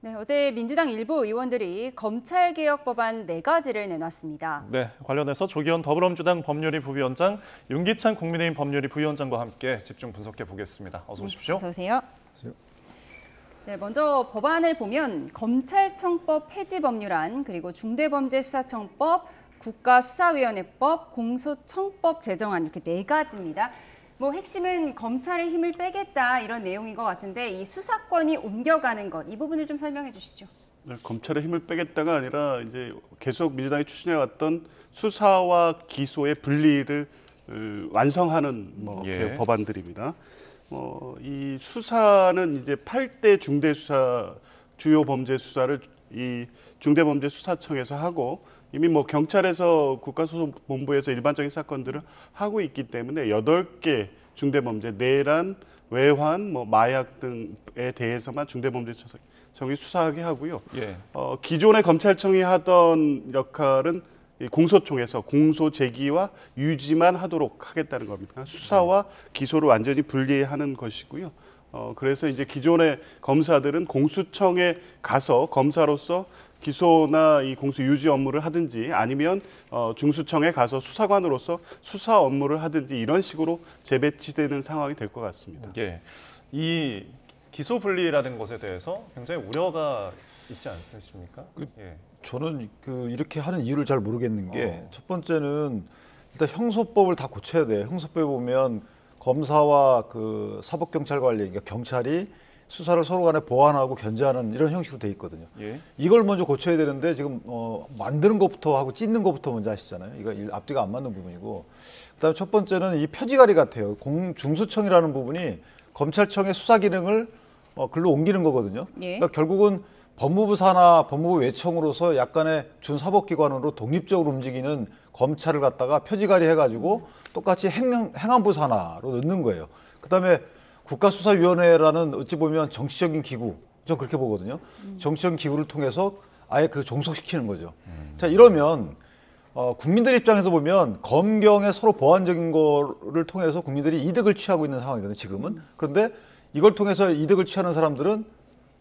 네, 어제 민주당 일부 의원들이 검찰개혁 법안 4가지를 내놨습니다. 네, 관련해서 조기현 더불어민주당 법률위 부위원장, 윤기찬 국민의힘 법률위 부위원장과 함께 집중 분석해 보겠습니다. 어서 오십시오. 어서 오세요. 네, 먼저 법안을 보면 검찰청법 폐지 법률안, 그리고 중대범죄수사청법, 국가수사위원회법, 공소청법 제정안 이렇게 4가지입니다. 핵심은 검찰의 힘을 빼겠다 이런 내용인 것 같은데 이 수사권이 옮겨가는 것, 이 부분을 좀 설명해 주시죠. 네, 검찰의 힘을 빼겠다가 아니라 이제 계속 민주당이 추진해왔던 수사와 기소의 분리를 완성하는 개혁 법안들입니다. 이 수사는 이제 8대 중대수사 주요 범죄 수사를 이 중대범죄수사청에서 하고 이미 경찰에서 국가수사본부에서 일반적인 사건들을 하고 있기 때문에 8개 중대범죄, 내란, 외환, 마약 등에 대해서만 중대범죄청이 수사하게 하고요. 기존의 검찰청이 하던 역할은 이 공소청에서 공소 제기와 유지만 하도록 하겠다는 겁니다. 수사와 기소를 완전히 분리하는 것이고요. 그래서 이제 기존의 검사들은 공수청에 가서 검사로서 기소나 이 공소 유지 업무를 하든지 아니면 중수청에 가서 수사관으로서 수사 업무를 하든지 이런 식으로 재배치되는 상황이 될 것 같습니다. 이 기소 분리라는 것에 대해서 굉장히 우려가 있지 않으십니까? 저는 이렇게 하는 이유를 잘 모르겠는 게 첫 번째는 일단 형소법을 다 고쳐야 돼요. 형소법에 보면 검사와 사법경찰 관리, 그러니까 경찰이 수사를 서로 간에 보완하고 견제하는 이런 형식으로 돼 있거든요. 이걸 먼저 고쳐야 되는데 지금 만드는 것부터 하고 찢는 것부터 먼저 하시잖아요. 이거 앞뒤가 안 맞는 부분이고, 그다음에 첫 번째는 이 표지가리 같아요. 중수청이라는 부분이 검찰청의 수사 기능을 글로 옮기는 거거든요. 그러니까 결국은 법무부 산하 법무부 외청으로서 약간의 준사법기관으로 독립적으로 움직이는 검찰을 갖다가 표지가리 해가지고 똑같이 행안부 산하로 넣는 거예요. 그다음에 국가수사위원회라는 어찌 보면 정치적인 기구, 전 그렇게 보거든요. 정치적인 기구를 통해서 아예 종속시키는 거죠. 자, 이러면 국민들 입장에서 보면 검경의 서로 보완적인 거를 통해서 국민들이 이득을 취하고 있는 상황이거든요, 지금은. 그런데 이걸 통해서 이득을 취하는 사람들은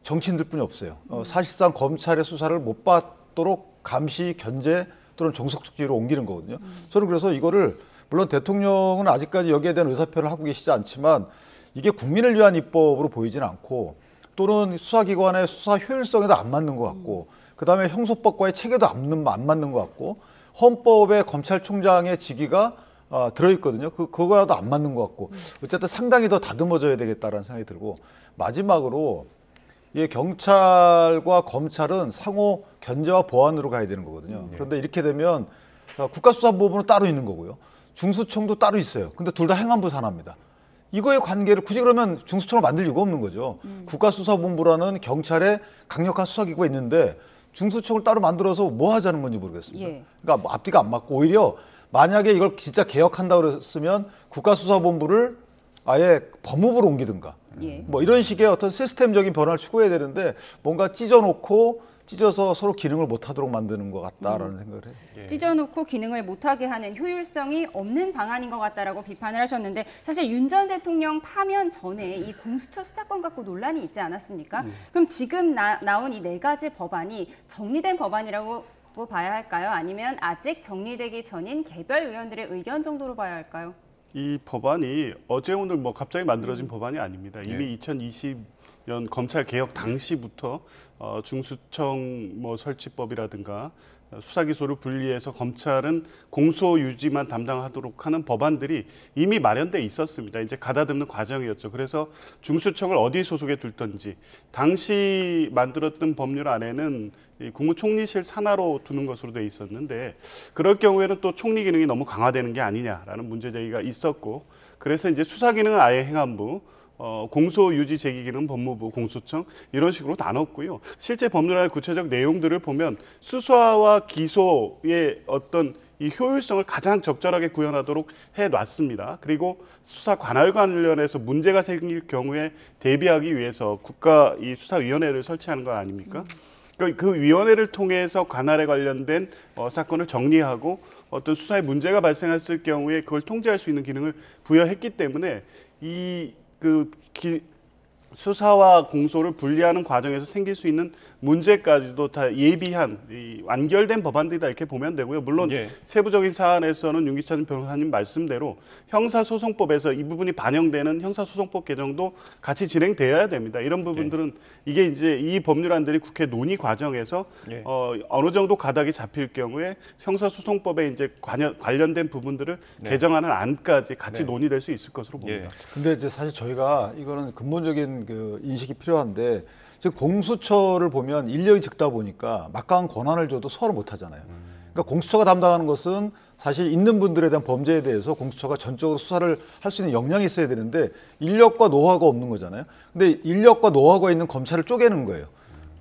정치인들뿐이 없어요. 사실상 검찰의 수사를 못 받도록 감시, 견제 또는 종속적지로 옮기는 거거든요. 저는 그래서 이거를 물론 대통령은 아직까지 여기에 대한 의사표현을 하고 계시지 않지만 이게 국민을 위한 입법으로 보이지는 않고 또는 수사기관의 수사 효율성에도 안 맞는 것 같고 그다음에 형소법과의 체계도 안 맞는 것 같고 헌법에 검찰총장의 직위가 들어있거든요. 그거와도 안 맞는 것 같고 어쨌든 상당히 더 다듬어져야 되겠다라는 생각이 들고 마지막으로 경찰과 검찰은 상호 견제와 보완으로 가야 되는 거거든요. 그런데 이렇게 되면 국가수사본부는 따로 있는 거고요. 중수청도 따로 있어요. 근데 둘 다 행안부 산하입니다. 이거의 관계를 굳이 그러면 중수청을 만들 이유가 없는 거죠. 국가수사본부라는 경찰의 강력한 수사기구가 있는데 중수청을 따로 만들어서 뭐 하자는 건지 모르겠습니다. 그러니까 앞뒤가 안 맞고 오히려 만약에 이걸 진짜 개혁한다고 그랬으면 국가수사본부를 아예 법무부로 옮기든가 이런 식의 어떤 시스템적인 변화를 추구해야 되는데 뭔가 찢어서 서로 기능을 못하도록 만드는 것 같다라는 생각을 해요. 찢어놓고 기능을 못하게 하는 효율성이 없는 방안인 것 같다라고 비판을 하셨는데 사실 윤 전 대통령 파면 전에 이 공수처 수사권 갖고 논란이 있지 않았습니까? 그럼 지금 나온 이 4가지 법안이 정리된 법안이라고 봐야 할까요? 아니면 아직 정리되기 전인 개별 의원들의 의견 정도로 봐야 할까요? 이 법안이 어제 오늘 갑자기 만들어진 법안이 아닙니다. 이미 2020년 검찰 개혁 당시부터 중수청 설치법이라든가 수사기소를 분리해서 검찰은 공소 유지만 담당하도록 하는 법안들이 이미 마련돼 있었습니다. 이제 가다듬는 과정이었죠. 그래서 중수청을 어디 소속에 둘던지 당시 만들었던 법률 안에는 이 국무총리실 산하로 두는 것으로 돼 있었는데 그럴 경우에는 또 총리 기능이 너무 강화되는 게 아니냐라는 문제 제기가 있었고 그래서 이제 수사 기능은 아예 행안부, 공소 유지 제기 기능 법무부, 공소청 이런 식으로 나눴고요. 실제 법률안의 구체적 내용들을 보면 수사와 기소의 어떤 이 효율성을 가장 적절하게 구현하도록 해놨습니다. 그리고 수사 관할 관련해서 문제가 생길 경우에 대비하기 위해서 국가 이 수사위원회를 설치하는 거 아닙니까? 그 위원회를 통해서 관할에 관련된 사건을 정리하고 어떤 수사에 문제가 발생했을 경우에 그걸 통제할 수 있는 기능을 부여했기 때문에 수사와 공소를 분리하는 과정에서 생길 수 있는 문제까지도 다 예비한 완결된 법안들이다 이렇게 보면 되고요. 물론 예. 세부적인 사안에서는 윤기찬 변호사님 말씀대로 형사소송법에서 이 부분이 반영되는 형사소송법 개정도 같이 진행되어야 됩니다. 이런 부분들은 이게 이제 이 법률안들이 국회 논의 과정에서 예. 어느 정도 가닥이 잡힐 경우에 형사소송법에 이제 관련된 부분들을 네. 개정하는 안까지 같이 네. 논의될 수 있을 것으로 봅니다. 예. 근데 이제 사실 저희가 이거는 근본적인 그 인식이 필요한데 지금 공수처를 보면 인력이 적다 보니까 막강한 권한을 줘도 소화를 못 하잖아요. 그러니까 공수처가 담당하는 것은 사실 있는 분들에 대한 범죄에 대해서 공수처가 전적으로 수사를 할 수 있는 역량이 있어야 되는데 인력과 노하우가 없는 거잖아요. 근데 인력과 노하우가 있는 검찰을 쪼개는 거예요.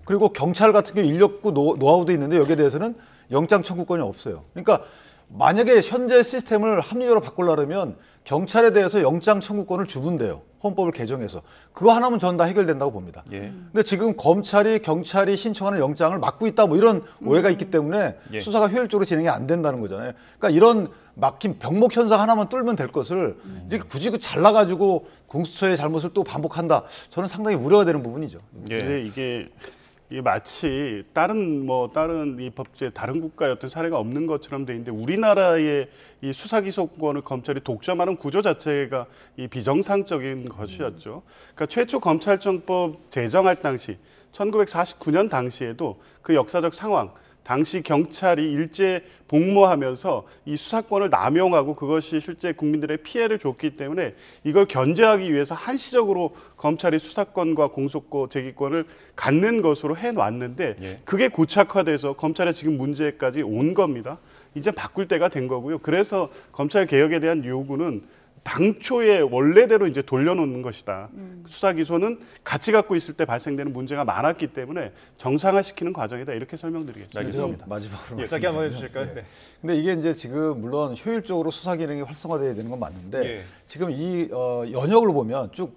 그리고 경찰 같은 경우 인력과 노하우도 있는데 여기에 대해서는 영장 청구권이 없어요. 그러니까 만약에 현재 시스템을 합리적으로 바꾸려면 경찰에 대해서 영장 청구권을 주면 돼요. 헌법을 개정해서. 그거 하나면 전 다 해결된다고 봅니다. 예. 근데 지금 검찰이 경찰이 신청하는 영장을 막고 있다 뭐 이런 오해가 있기 때문에 예. 수사가 효율적으로 진행이 안 된다는 거잖아요. 그러니까 이런 막힌 병목 현상 하나만 뚫으면 될 것을 이렇게 굳이 그 잘라가지고 공수처의 잘못을 또 반복한다. 저는 상당히 우려가 되는 부분이죠. 예. 근데 이게 마치 다른 이 법제 다른 국가의 어떤 사례가 없는 것처럼 돼 있는데 우리나라의 이 수사기소권을 검찰이 독점하는 구조 자체가 이 비정상적인 것이었죠. 그러니까 최초 검찰청법 제정할 당시 1949년 당시에도 그 역사적 상황 당시 경찰이 일제 복무하면서 이 수사권을 남용하고 그것이 실제 국민들의 피해를 줬기 때문에 이걸 견제하기 위해서 한시적으로 검찰이 수사권과 공소권, 제기권을 갖는 것으로 해놨는데 예. 그게 고착화돼서 검찰의 지금 문제까지 온 겁니다. 이제 바꿀 때가 된 거고요. 그래서 검찰 개혁에 대한 요구는 당초에 원래대로 이제 돌려놓는 것이다. 수사 기소는 같이 갖고 있을 때 발생되는 문제가 많았기 때문에 정상화시키는 과정이다. 이렇게 설명드리겠습니다. 알겠습니다. 마지막으로 예, 짧게 한번 말씀드리면, 해주실까요? 네. 근데 이게 이제 지금 물론 효율적으로 수사 기능이 활성화돼야 되는 건 맞는데 예. 지금 이 연역을 보면 쭉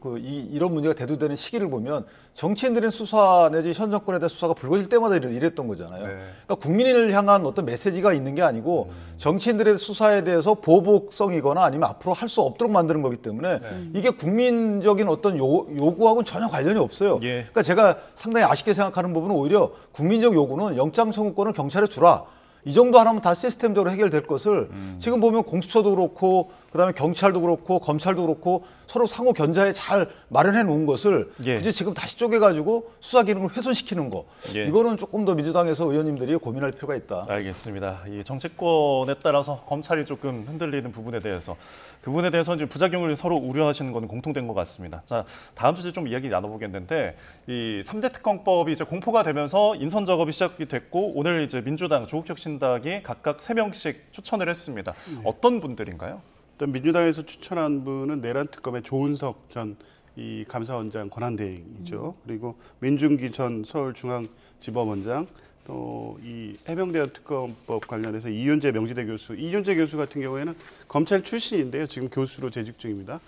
이런 문제가 대두되는 시기를 보면 정치인들의 수사 내지 현 정권에 대한 수사가 불거질 때마다 이랬던 거잖아요. 네. 그러니까 국민을 향한 어떤 메시지가 있는 게 아니고 정치인들의 수사에 대해서 보복성이거나 아니면 앞으로 할 수 없도록 만드는 거기 때문에 이게 국민적인 어떤 요구하고는 전혀 관련이 없어요. 예. 그러니까 제가 상당히 아쉽게 생각하는 부분은 오히려 국민적 요구는 영장 청구권을 경찰에 주라. 이 정도 하나면 다 시스템적으로 해결될 것을 지금 보면 공수처도 그렇고 그다음에 경찰도 그렇고 검찰도 그렇고 서로 상호 견자에 잘 마련해 놓은 것을 예. 굳이 지금 다시 쪼개가지고 수사 기능을 훼손시키는 거 예. 이거는 조금 더 민주당에서 의원님들이 고민할 필요가 있다. 알겠습니다. 이 정치권에 따라서 검찰이 조금 흔들리는 부분에 대해서 그 부분에 대해서 이제 부작용을 서로 우려하시는 건 공통된 것 같습니다. 자, 다음 주제 좀 이야기 나눠보겠는데 이 3대 특검법이 이제 공포가 되면서 인선 작업이 시작이 됐고 오늘 이제 민주당, 조국혁신당이 각각 3명씩 추천을 했습니다. 어떤 분들인가요? 일단 민주당에서 추천한 분은 내란 특검의 조은석 전 이 감사원장 권한대행이죠. 그리고 민중기 전 서울중앙지법원장 또 이 해병대원 특검법 관련해서 이윤재 명지대 교수. 이윤재 교수 같은 경우에는 검찰 출신인데요. 지금 교수로 재직 중입니다.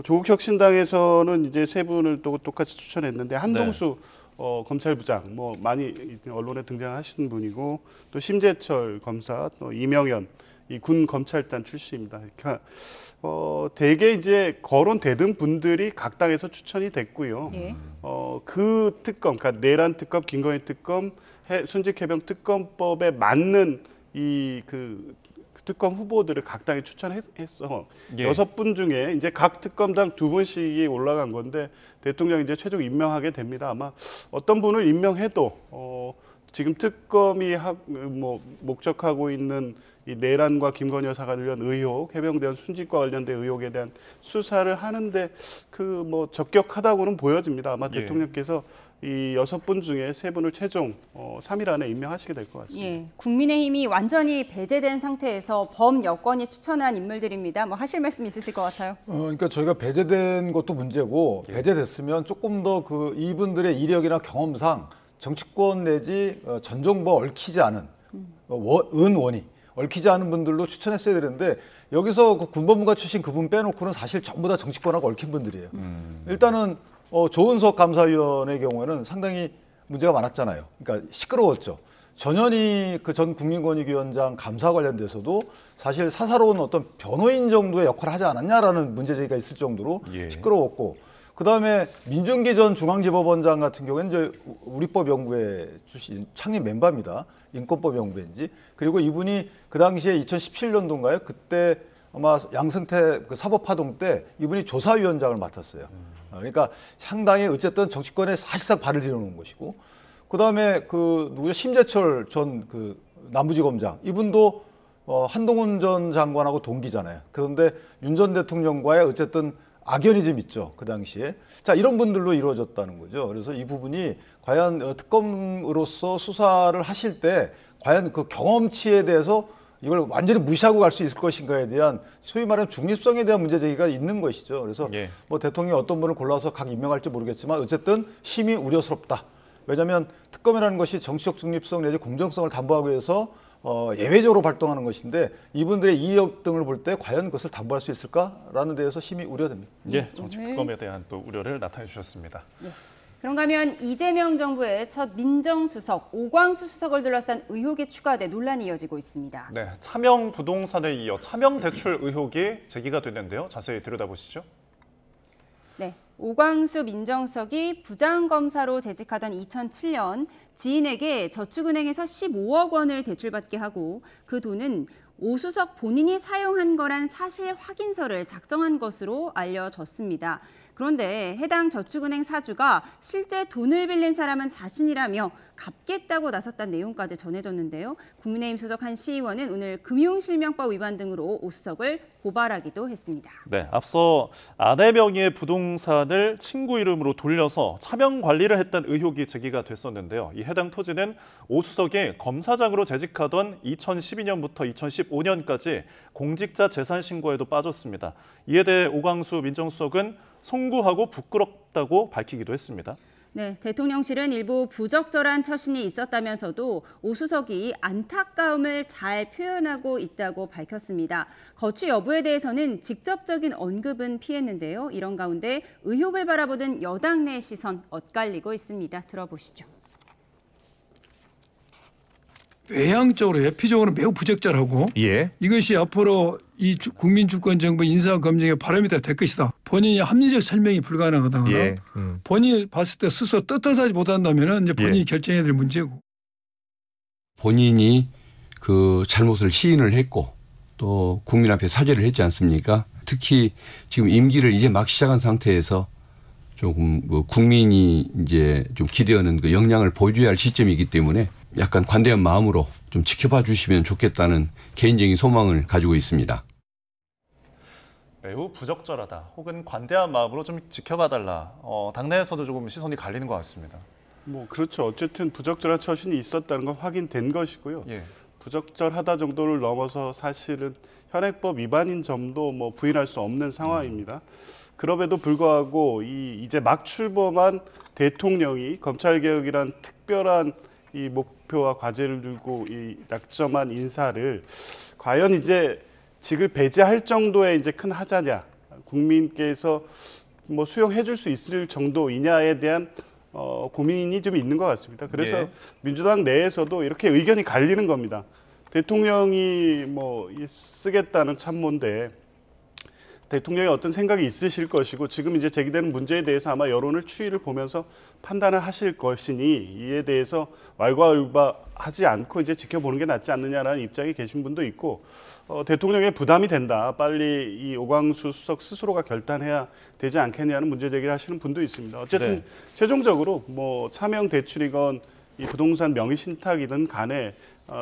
조국혁신당에서는 이제 세 분을 또 똑같이 추천했는데 한동수 검찰부장 뭐 많이 언론에 등장하시는 분이고 또 심재철 검사 또 이명현 이 군 검찰단 출신입니다. 그러니까 대개 이제 거론되던 분들이 각 당에서 추천이 됐고요. 예. 그 특검, 그러니까 내란 특검, 김건희 특검, 순직해병 특검법에 맞는 이 그 특검 후보들을 각 당에 추천해서 예. 6분 중에 이제 각 특검당 2분씩이 올라간 건데 대통령이 이제 최종 임명하게 됩니다. 아마 어떤 분을 임명해도 지금 특검이 목적하고 있는 이 내란과 김건희 여사 관련 의혹, 해병대원 순직과 관련된 의혹에 대한 수사를 하는데 적격하다고는 보여집니다. 아마 예. 대통령께서 이 6분 중에 3분을 최종 3일 안에 임명하시게 될 것 같습니다. 예, 국민의힘이 완전히 배제된 상태에서 범여권이 추천한 인물들입니다. 뭐 하실 말씀 있으실 것 같아요. 그러니까 저희가 배제된 것도 문제고 배제됐으면 조금 더 그 이분들의 이력이나 경험상 정치권 내지 전 정부와 얽히지 않은 은원이 얽히지 않은 분들로 추천했어야 되는데 여기서 그 군법무과 출신 그분 빼놓고는 사실 전부 다 정치권하고 얽힌 분들이에요. 일단은 조은석 감사위원의 경우에는 상당히 문제가 많았잖아요. 그러니까 시끄러웠죠. 전현희 그 전 국민권익위원장 감사 관련돼서도 사실 사사로운 어떤 변호인 정도의 역할을 하지 않았냐라는 문제제기가 있을 정도로 예. 시끄러웠고 그다음에 민준기 전 중앙지법원장 같은 경우에는 이제 우리법 연구회 출신 창립 멤버입니다. 인권법 연구회인지. 그리고 이분이 그 당시에 2017년도인가요? 그때 아마 양승태 그 사법파동 때 이분이 조사위원장을 맡았어요. 그러니까 상당히 어쨌든 정치권에 사실상 발을 들여놓은 것이고, 그다음에 그 누구죠? 심재철 전 그 남부지검장 이분도 한동훈 전 장관하고 동기잖아요. 그런데 윤 전 대통령과의 어쨌든 악연이 좀 있죠. 그 당시에. 자, 이런 분들로 이루어졌다는 거죠. 그래서 이 부분이 과연 특검으로서 수사를 하실 때 과연 그 경험치에 대해서 이걸 완전히 무시하고 갈 수 있을 것인가에 대한 소위 말하는 중립성에 대한 문제 제기가 있는 것이죠. 그래서 예. 뭐 대통령이 어떤 분을 골라서 각 임명할지 모르겠지만 어쨌든 심히 우려스럽다. 왜냐하면 특검이라는 것이 정치적 중립성 내지 공정성을 담보하기 위해서 예외적으로 발동하는 것인데 이분들의 이력 등을 볼 때 과연 그것을 담보할 수 있을까라는 데에서 심히 우려됩니다. 예, 정치 특검에 대한 또 우려를 나타내 주셨습니다. 예. 그런가 하면 이재명 정부의 첫 민정수석 오광수 수석을 둘러싼 의혹이 추가돼 논란이 이어지고 있습니다. 네, 차명 부동산에 이어 차명 대출 의혹이 제기가 됐는데요. 자세히 들여다보시죠. 네, 오광수 민정수석이 부장검사로 재직하던 2007년 지인에게 저축은행에서 15억 원을 대출받게 하고 그 돈은 오 수석 본인이 사용한 거란 사실 확인서를 작성한 것으로 알려졌습니다. 그런데 해당 저축은행 사주가 실제 돈을 빌린 사람은 자신이라며 갚겠다고 나섰다는 내용까지 전해졌는데요. 국민의힘 소속 한 시의원은 오늘 금융실명법 위반 등으로 오 수석을 고발하기도 했습니다. 네, 앞서 아내 명의의 부동산을 친구 이름으로 돌려서 차명 관리를 했다는 의혹이 제기가 됐었는데요. 이 해당 토지는 오 수석이 검사장으로 재직하던 2012년부터 2015년까지 공직자 재산 신고에도 빠졌습니다. 이에 대해 오광수 민정수석은 송구하고 부끄럽다고 밝히기도 했습니다. 네, 대통령실은 일부 부적절한 처신이 있었다면서도 오 수석이 안타까움을 잘 표현하고 있다고 밝혔습니다. 거취 여부에 대해서는 직접적인 언급은 피했는데요. 이런 가운데 의혹을 바라보는 여당 내 시선 엇갈리고 있습니다. 들어보시죠. 외향적으로 외피적으로 매우 부적절하고 예. 이것이 앞으로 이 국민주권정부 인사검증의 바로미터가 될 것이다. 본인이 합리적 설명이 불가능하다거나 예. 본인이 봤을 때 스스로 떳떳하지 못한다면 이제 본인이 예. 결정해야 될 문제고. 본인이 그 잘못을 시인을 했고 또 국민 앞에 사죄를 했지 않습니까? 특히 지금 임기를 이제 막 시작한 상태에서 조금 국민이 이제 좀 기대하는 그 역량을 보여줘야 할 시점이기 때문에 약간 관대한 마음으로 좀 지켜봐 주시면 좋겠다는 개인적인 소망을 가지고 있습니다. 매우 부적절하다 혹은 관대한 마음으로 좀 지켜봐달라. 당내에서도 조금 시선이 갈리는 것 같습니다. 뭐 그렇죠. 어쨌든 부적절한 처신이 있었다는 건 확인된 것이고요. 예. 부적절하다 정도를 넘어서 사실은 현행법 위반인 점도 뭐 부인할 수 없는 상황입니다. 그럼에도 불구하고 이제 막 출범한 대통령이 검찰개혁이란 특별한 이 목표와 과제를 들고 이 낙점한 인사를 과연 이제 직을 배제할 정도의 이제 큰 하자냐, 국민께서 뭐 수용해 줄 수 있을 정도이냐에 대한 고민이 좀 있는 것 같습니다. 그래서 예. 민주당 내에서도 이렇게 의견이 갈리는 겁니다. 대통령이 뭐 쓰겠다는 참모인데 대통령이 어떤 생각이 있으실 것이고 지금 이제 제기되는 문제에 대해서 아마 여론을 추이를 보면서 판단을 하실 것이니 이에 대해서 왈가왈부하지 않고 이제 지켜보는 게 낫지 않느냐라는 입장에 계신 분도 있고 대통령의 부담이 된다. 빨리 이 오광수 수석 스스로가 결단해야 되지 않겠냐는 문제 제기를 하시는 분도 있습니다. 어쨌든 네. 최종적으로 뭐 차명 대출이건 이 부동산 명의 신탁이든 간에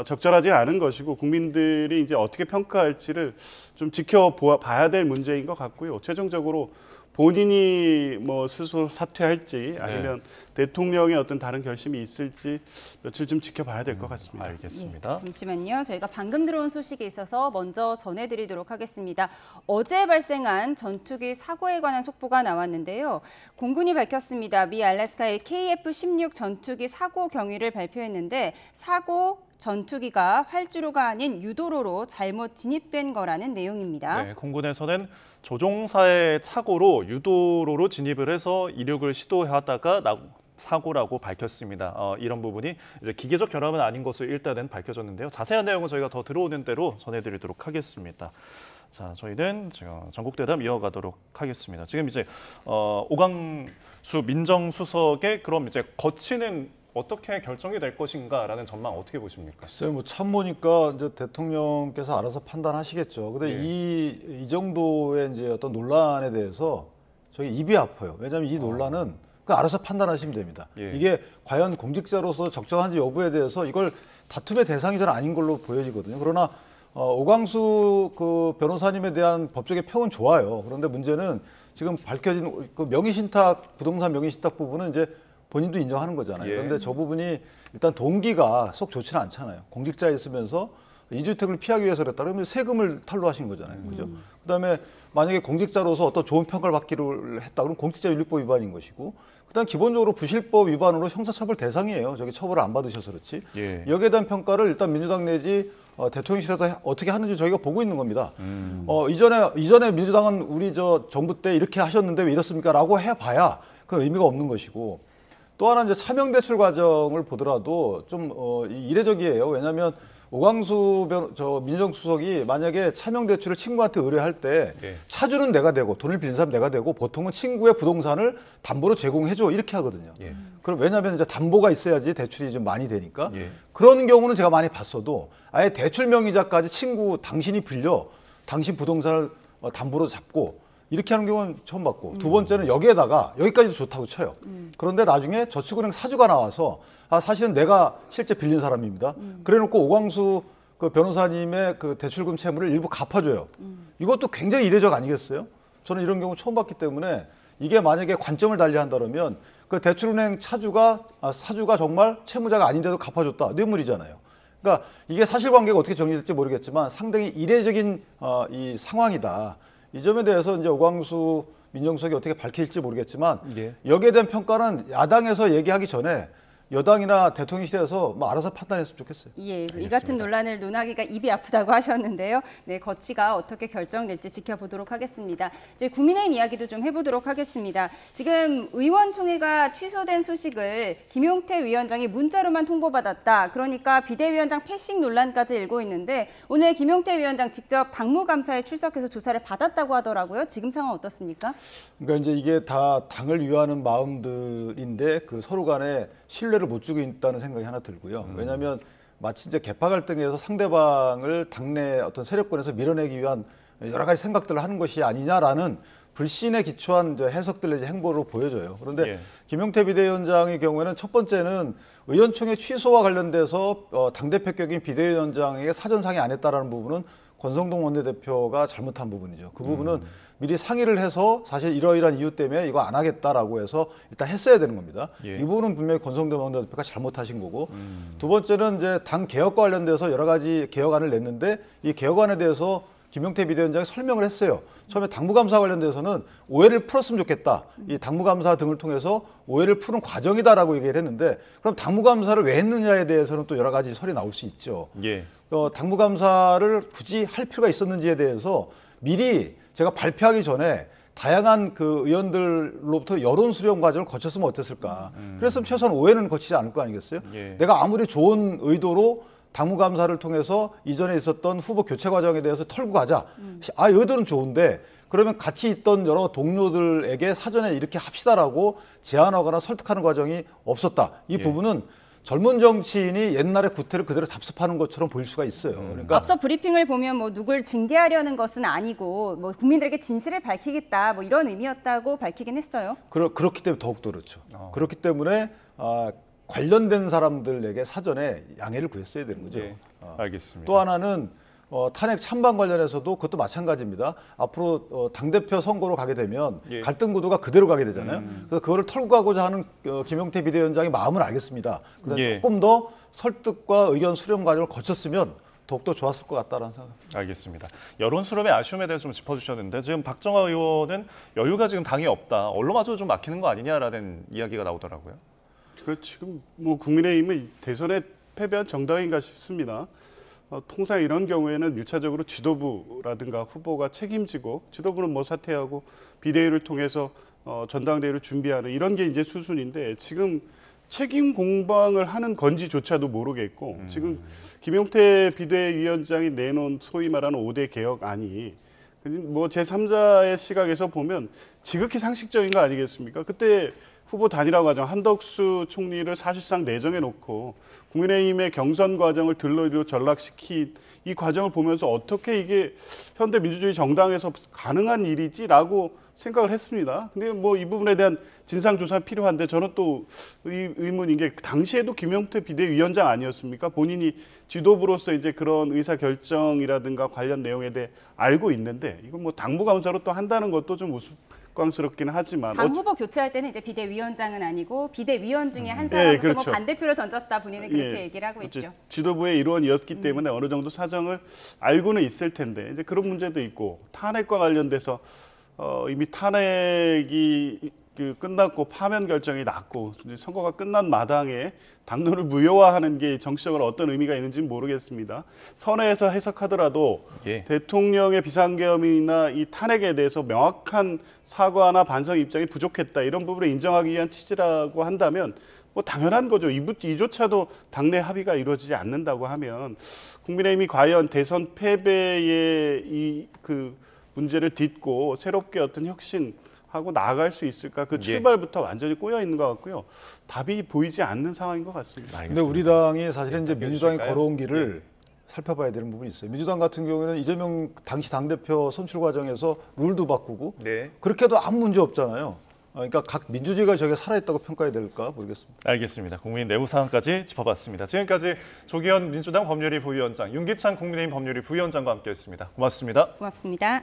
적절하지 않은 것이고 국민들이 이제 어떻게 평가할지를 좀 지켜봐야 될 문제인 것 같고요. 최종적으로 본인이 뭐 스스로 사퇴할지 아니면 대통령의 어떤 다른 결심이 있을지 며칠 좀 지켜봐야 될 것 같습니다. 알겠습니다. 예, 잠시만요. 저희가 방금 들어온 소식이 있어서 먼저 전해드리도록 하겠습니다. 어제 발생한 전투기 사고에 관한 속보가 나왔는데요. 공군이 밝혔습니다. 미 알래스카의 KF-16 전투기 사고 경위를 발표했는데 사고 전투기가 활주로가 아닌 유도로로 잘못 진입된 거라는 내용입니다. 네, 공군에서는 조종사의 착오로 유도로로 진입을 해서 이륙을 시도하다가 사고라고 밝혔습니다. 이런 부분이 이제 기계적 결함은 아닌 것으로 일단은 밝혀졌는데요. 자세한 내용은 저희가 더 들어오는 대로 전해드리도록 하겠습니다. 자, 저희는 지금 전국대담 이어가도록 하겠습니다. 지금 이제 오광수 민정수석의 그럼 이제 거치는 어떻게 결정이 될 것인가라는 전망 어떻게 보십니까? 글쎄요, 뭐 참모니까 이제 대통령께서 알아서 판단하시겠죠. 근데 예. 이 정도의 이제 어떤 논란에 대해서 저희 입이 아파요. 왜냐하면 이 논란은 그 알아서 판단하시면 됩니다. 예. 이게 과연 공직자로서 적정한지 여부에 대해서 이걸 다툼의 대상이 저는 아닌 걸로 보여지거든요. 그러나 오광수 그 변호사님에 대한 법적의 평은 좋아요. 그런데 문제는 지금 밝혀진 그 명의신탁, 부동산 명의신탁 부분은 이제 본인도 인정하는 거잖아요. 예. 그런데 저 부분이 일단 동기가 속 좋지는 않잖아요. 공직자에 있으면서 이주택을 피하기 위해서 그랬다 그러면 세금을 탈루하신 거잖아요. 그죠? 그다음에 만약에 공직자로서 어떤 좋은 평가를 받기를 했다 그러면 공직자윤리법 위반인 것이고, 그다음 기본적으로 부실법 위반으로 형사처벌 대상이에요. 저기 처벌을 안 받으셔서 그렇지. 예. 여기에 대한 평가를 일단 민주당 내지 대통령실에서 어떻게 하는지 저희가 보고 있는 겁니다. 이전에 민주당은 우리 저 정부 때 이렇게 하셨는데 왜 이렇습니까?라고 해봐야 그 의미가 없는 것이고, 또 하나 이제 사명 대출 과정을 보더라도 좀 이례적이에요. 왜냐하면 오광수 민정수석이 만약에 차명 대출을 친구한테 의뢰할 때 예. 차주는 내가 되고 돈을 빌린 사람 내가 되고 보통은 친구의 부동산을 담보로 제공해줘 이렇게 하거든요. 예. 그럼 왜냐하면 이제 담보가 있어야지 대출이 좀 많이 되니까. 예. 그런 경우는 제가 많이 봤어도 아예 대출 명의자까지 친구 당신이 빌려 당신 부동산을 담보로 잡고 이렇게 하는 경우는 처음 봤고, 두 번째는 여기에다가 여기까지도 좋다고 쳐요. 그런데 나중에 저축은행 사주가 나와서 사실은 내가 실제 빌린 사람입니다. 그래놓고 오광수 그 변호사님의 그 대출금 채무를 일부 갚아줘요. 이것도 굉장히 이례적 아니겠어요? 저는 이런 경우 처음 봤기 때문에 이게 만약에 관점을 달리한다면 그 대출은행 사주가 정말 채무자가 아닌데도 갚아줬다. 뇌물이잖아요. 그러니까 이게 사실관계가 어떻게 정리될지 모르겠지만 상당히 이례적인 이 상황이다. 이 점에 대해서 이제 오광수 민정수석이 어떻게 밝힐지 모르겠지만 예. 여기에 대한 평가는 야당에서 얘기하기 전에 여당이나 대통령실에서 뭐 알아서 판단했으면 좋겠어요. 예, 이 같은 논란을 논하기가 입이 아프다고 하셨는데요. 네, 거취가 어떻게 결정될지 지켜보도록 하겠습니다. 이제 국민의힘 이야기도 좀 해보도록 하겠습니다. 지금 의원총회가 취소된 소식을 김용태 위원장이 문자로만 통보받았다. 그러니까 비대위원장 패싱 논란까지 일고 있는데 오늘 김용태 위원장 직접 당무감사에 출석해서 조사를 받았다고 하더라고요. 지금 상황 어떻습니까? 그러니까 이제 이게 다 당을 위하는 마음들인데 그 서로 간에 신뢰를 못 주고 있다는 생각이 하나 들고요. 왜냐하면 마치 이제 계파 갈등에서 상대방을 당내 어떤 세력권에서 밀어내기 위한 여러 가지 생각들을 하는 것이 아니냐라는 불신에 기초한 이제 해석들 내지 행보로 보여져요. 그런데 예. 김용태 비대위원장의 경우에는 첫 번째는 의원총회 취소와 관련돼서 당대표격인 비대위원장에게 사전상의 안 했다라는 부분은 권성동 원내대표가 잘못한 부분이죠. 그 부분은 미리 상의를 해서 사실 이러이러한 이유 때문에 이거 안 하겠다라고 해서 일단 했어야 되는 겁니다. 예. 이 부분은 분명히 권성동 원내대표가 잘못하신 거고, 두 번째는 이제 당 개혁과 관련돼서 여러 가지 개혁안을 냈는데 이 개혁안에 대해서 김용태 비대위원장이 설명을 했어요. 처음에 당무감사 관련돼서는 오해를 풀었으면 좋겠다. 이 당무감사 등을 통해서 오해를 푸는 과정이다라고 얘기를 했는데, 그럼 당무감사를 왜 했느냐에 대해서는 또 여러 가지 설이 나올 수 있죠. 예. 당무감사를 굳이 할 필요가 있었는지에 대해서 미리 제가 발표하기 전에 다양한 그 의원들로부터 여론 수렴 과정을 거쳤으면 어땠을까. 그랬으면 최소한 오해는 거치지 않을 거 아니겠어요? 예. 내가 아무리 좋은 의도로 당무감사를 통해서 이전에 있었던 후보 교체 과정에 대해서 털고 가자. 의도는 좋은데 그러면 같이 있던 여러 동료들에게 사전에 이렇게 합시다라고 제안하거나 설득하는 과정이 없었다. 이 예. 부분은 젊은 정치인이 옛날의 구태를 그대로 답습하는 것처럼 보일 수가 있어요. 그러니까 앞서 브리핑을 보면 뭐 누굴 징계하려는 것은 아니고 뭐 국민들에게 진실을 밝히겠다 뭐 이런 의미였다고 밝히긴 했어요. 그렇기 때문에 더욱더 그렇죠. 그렇기 때문에 관련된 사람들에게 사전에 양해를 구했어야 되는 거죠. 예. 알겠습니다. 또 하나는 탄핵 찬반 관련해서도 그것도 마찬가지입니다. 앞으로 당대표 선거로 가게 되면 예. 갈등 구도가 그대로 가게 되잖아요. 그래서 그거를 털고 가고자 하는 김용태 비대위원장의 마음을 알겠습니다. 그래서 예. 조금 더 설득과 의견 수렴 과정을 거쳤으면 더욱더 좋았을 것 같다라는 생각. 알겠습니다. 여론 수렴의 아쉬움에 대해서 좀 짚어주셨는데 지금 박정화 의원은 여유가 지금 당이 없다. 언론마저 좀 막히는 거 아니냐라는 이야기가 나오더라고요. 그 지금 뭐 국민의힘은 대선에 패배한 정당인가 싶습니다. 통상 이런 경우에는 1차적으로 지도부라든가 후보가 책임지고, 지도부는 뭐 사퇴하고 비대위를 통해서 전당대회를 준비하는 이런 게 이제 수순인데 지금 책임 공방을 하는 건지조차도 모르겠고 지금 김용태 비대위원장이 내놓은 소위 말하는 5대 개혁안이 뭐 제3자의 시각에서 보면 지극히 상식적인 거 아니겠습니까? 그때 후보 단일화 과정 한덕수 총리를 사실상 내정해 놓고 국민의힘의 경선 과정을 들러리로 전락시킨 이 과정을 보면서 어떻게 이게 현대 민주주의 정당에서 가능한 일이지라고 생각을 했습니다. 근데 뭐 이 부분에 대한 진상 조사가 필요한데 저는 또 의문인 게 당시에도 김용태 비대위원장 아니었습니까? 본인이 지도부로서 이제 그런 의사 결정이라든가 관련 내용에 대해 알고 있는데 이건 뭐 당무감사로 또 한다는 것도 좀 우스꽝스럽기는 하지만 당 후보 교체할 때는 이제 비대위원장은 아니고 비대위원 중에 한 사람으로서 그렇죠. 뭐 반대표를 던졌다 본인은 그렇게 예, 얘기를 하고 있죠. 지도부의 일원이었기 때문에 어느 정도 사정을 알고는 있을 텐데 이제 그런 문제도 있고 탄핵과 관련돼서 이미 탄핵이 끝났고 파면 결정이 났고 이제 선거가 끝난 마당에 당론을 무효화하는 게 정치적으로 어떤 의미가 있는지는 모르겠습니다. 선회에서 해석하더라도 예. 대통령의 비상계엄이나 이 탄핵에 대해서 명확한 사과나 반성 입장이 부족했다 이런 부분을 인정하기 위한 취지라고 한다면 뭐 당연한 거죠. 이조차도 당내 합의가 이루어지지 않는다고 하면 국민의힘이 과연 대선 패배의 이 문제를 딛고 새롭게 어떤 혁신하고 나아갈 수 있을까? 그 출발부터 완전히 꼬여 있는 것 같고요. 답이 보이지 않는 상황인 것 같습니다. 근데 우리 당이 사실은 이제 민주당이 주실까요? 걸어온 길을 살펴봐야 되는 부분이 있어요. 민주당 같은 경우에는 이재명 당시 당대표 선출 과정에서 룰도 바꾸고 네. 그렇게 해도 아무 문제 없잖아요. 그러니까 각 민주주의가 저게 살아있다고 평가해야 될까 모르겠습니다. 알겠습니다. 국민 내부 상황까지 짚어봤습니다. 지금까지 조기현 민주당 법률위 부위원장, 윤기찬 국민의힘 법률위 부위원장과 함께했습니다. 고맙습니다. 고맙습니다.